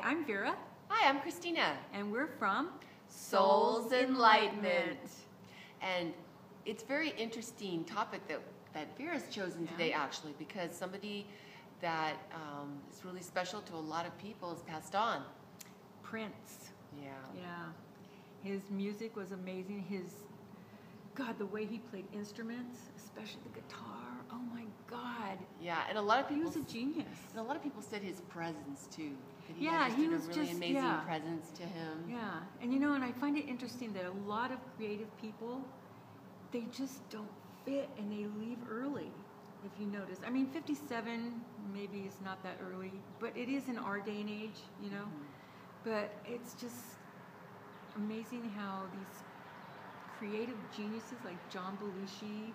Hi, I'm Vera. Hi, I'm Christina. And we're from Soul's Enlightenment. And it's a very interesting topic that Vera's chosen today, actually, because somebody that is really special to a lot of people has passed on. Prince. Yeah. Yeah. His music was amazing. God, the way he played instruments, especially the guitar. Oh my God. Yeah, and a lot of people. He was a genius. And a lot of people said his presence too. That he had was a really just amazing presence to him. Yeah, and and I find it interesting that a lot of creative people, they just don't fit and they leave early. If you notice, I mean, 57 maybe is not that early, but it is in our day and age, But it's just amazing how these creative geniuses like John Belushi,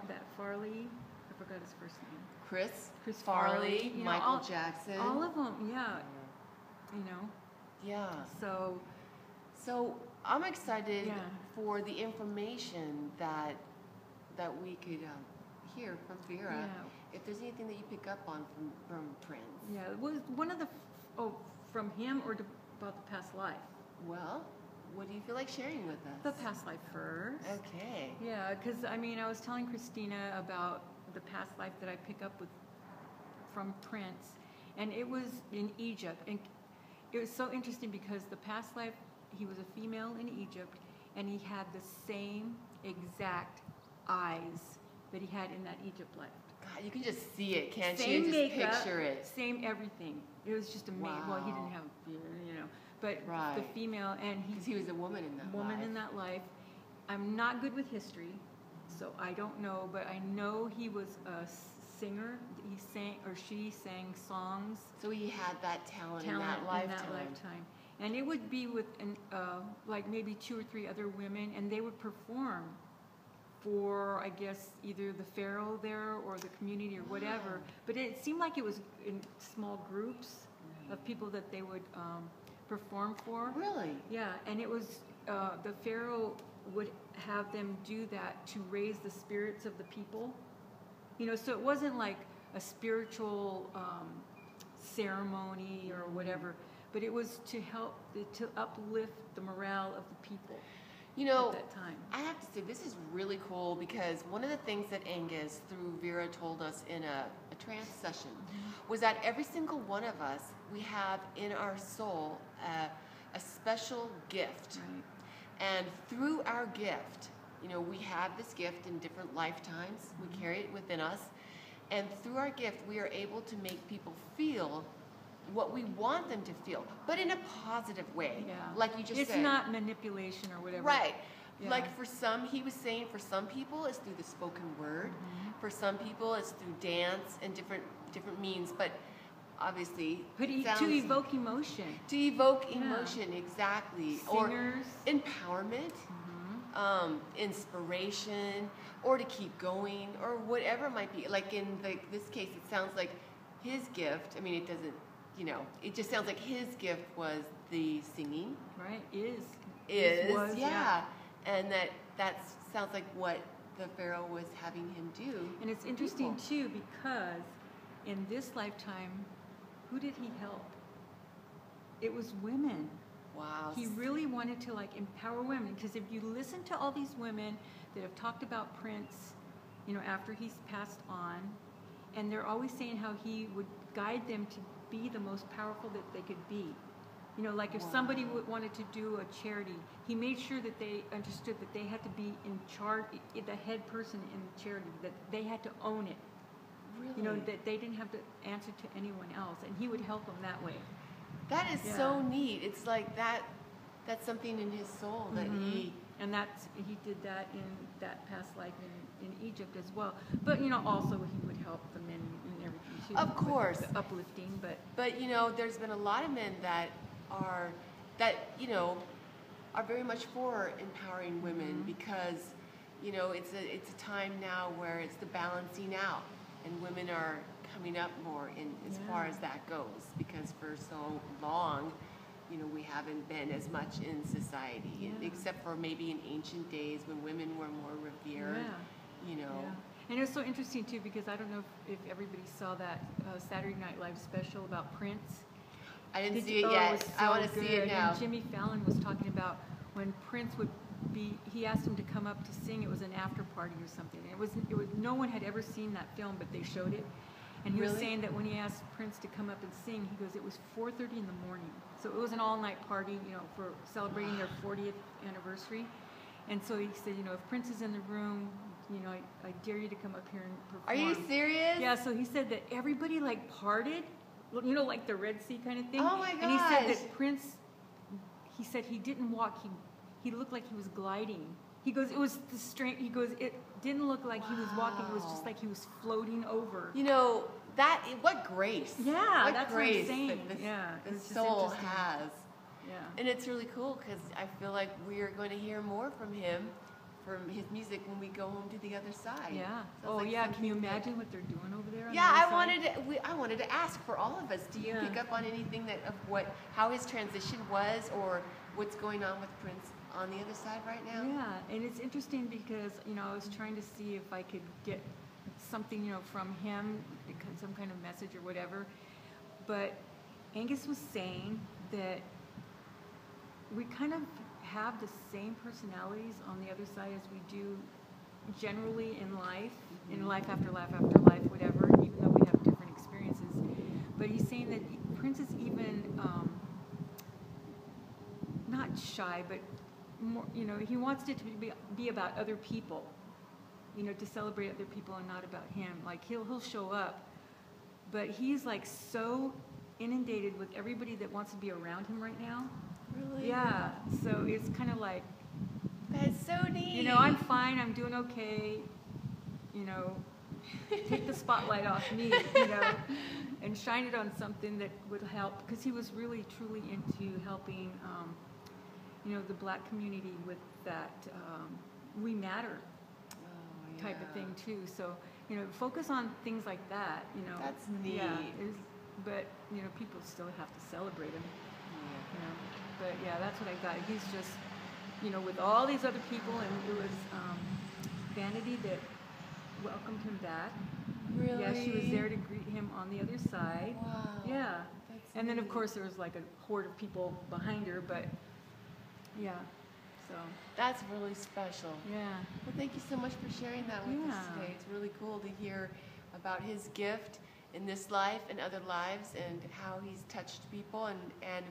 that Farley, I forgot his first name. Chris Farley, Michael Jackson. All of them, yeah. Yeah. So I'm excited for the information that we could hear from Vera. Yeah. If there's anything that you pick up on from Prince. Yeah, it was one of the from him or about the past life. Well, what do you feel like sharing with us? The past life first. Okay. Yeah, because I was telling Christina about the past life that I pick up from Prince, and it was in Egypt, and it was so interesting because the past life he was a female in Egypt, and he had the same exact eyes that he had in that Egypt life. God, you can just see it, can't same you? Just makeup, picture it. Same everything. It was just amazing. Wow. Well, he didn't have, but the female, and because he was a woman in that life. In that life. I'm not good with history, so I don't know, but I know he was a singer. He sang, or she sang songs. So he had that talent in that lifetime. And it would be with like maybe 2 or 3 other women, and they would perform for, I guess, either the pharaoh there or the community or whatever. But it seemed like it was in small groups of people that they would perform for. Really? Yeah, and it was the pharaoh would have them do that to raise the spirits of the people. So it wasn't like a spiritual ceremony or whatever, but it was to help to uplift the morale of the people. At that time. I have to say, this is really cool because one of the things that Angus, through Vera, told us in a trance session was that every single one of us, we have in our soul a special gift. Right. And through our gift, we have this gift in different lifetimes. We carry it within us. And through our gift, we are able to make people feel what we want them to feel, but in a positive way. Yeah. Like you just said. It's not manipulation or whatever. Right. Yeah. Like for some, he was saying for some people it's through the spoken word. For some people it's through dance and different means, but obviously to evoke emotion. To evoke emotion, exactly. Singers. Or empowerment, inspiration, or to keep going, or whatever it might be. Like in this case, it sounds like his gift, it doesn't, it just sounds like his gift was the singing. Right, was, yeah. And that sounds like what the pharaoh was having him do. And it's interesting too, because in this lifetime, who did he help? It was women. Wow. He really wanted to empower women, because if you listen to all these women that have talked about Prince, after he's passed on, and they're always saying how he would guide them to be the most powerful that they could be. Like if somebody wanted to do a charity, he made sure that they understood that they had to be in charge, the head person in the charity, that they had to own it. Really? That they didn't have to answer to anyone else, and he would help them that way. That is so neat. It's like that's something in his soul that he... And he did that in that past life in Egypt as well. But, also he would help the men and everything too. Of course. The uplifting, but... But, there's been a lot of men that are very much for empowering women because, it's a time now where it's the balancing out, and women are coming up more as far as that goes, because for so long, we haven't been as much in society, except for maybe in ancient days when women were more revered, And it was so interesting too, because I don't know if everybody saw that Saturday Night Live special about Prince. I didn't see it yet. It was so I want to see it good. now. And Jimmy Fallon was talking about when Prince would be, he asked him to come up to sing. It was an after party or something. It was no one had ever seen that film, but they showed it. And he was saying that when he asked Prince to come up and sing, he goes, it was 4:30 in the morning. So it was an all-night party, you know, for celebrating their 40th anniversary. And so he said, you know, if Prince is in the room, you know, I dare you to come up here and perform. Are you serious? Yeah, so he said that everybody like parted, you know, like the Red Sea kind of thing. Oh my gosh. And he said that Prince, he said he didn't walk, he looked like he was gliding. He goes, it was the strength, he goes, it didn't look like he was walking, it was just like he was floating over. You know, what grace. Yeah, what that's grace what I'm saying. That It's the just soul interesting. has. Yeah. And it's really cool because I feel like we are going to hear more from him, from his music when we go home to the other side. Yeah. Sounds Oh, like yeah. Can you something that- imagine what they're doing over there? On Yeah, the I other side? wanted to ask for all of us. Do you pick up on anything how his transition was, or what's going on with Prince on the other side right now? Yeah, and it's interesting because, you know, I was trying to see if I could get something, you know, from him, some kind of message or whatever. But Angus was saying that we kind of have the same personalities on the other side as we do generally in life, in life after life after life, whatever, even though we have different experiences. But he's saying that Prince is even not shy, but more, you know, he wants it to be about other people, you know, to celebrate other people and not about him. Like he'll show up, but he's like so inundated with everybody that wants to be around him right now. Really? Yeah, so it's kind of like, That's so neat. you know, I'm fine, I'm doing okay, you know, take the spotlight off me, you know, and shine it on something that would help, because he was really, truly into helping, you know, the black community with that We Matter type of thing too. So, you know, focus on things like that, you know. That's neat. Yeah, but, you know, people still have to celebrate him, you know. But yeah, that's what I got. He's just, you know, with all these other people, and it was Vanity that welcomed him back. Really? Yeah, she was there to greet him on the other side. Wow. Yeah. That's And then, of neat. course, there was like a horde of people behind her, but yeah, so. That's really special. Yeah. Well, thank you so much for sharing that with us Yeah. today. It's really cool to hear about his gift in this life and other lives, and how he's touched people, and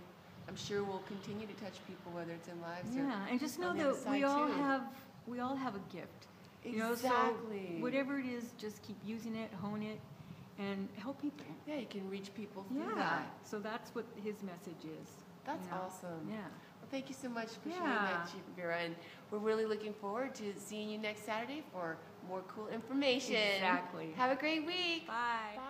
I'm sure will continue to touch people, whether it's in lives or Yeah, and just know on the other that we side, all too. have a gift. You know, Exactly. so whatever it is, just keep using it, hone it, and help people. Yeah, you can reach people through Yeah. that. So that's what his message is. That's you know? awesome. Yeah. Well, thank you so much for sharing Yeah. that, Chief Vera, and we're really looking forward to seeing you next Saturday for more cool information. Exactly. Have a great week. Bye. Bye.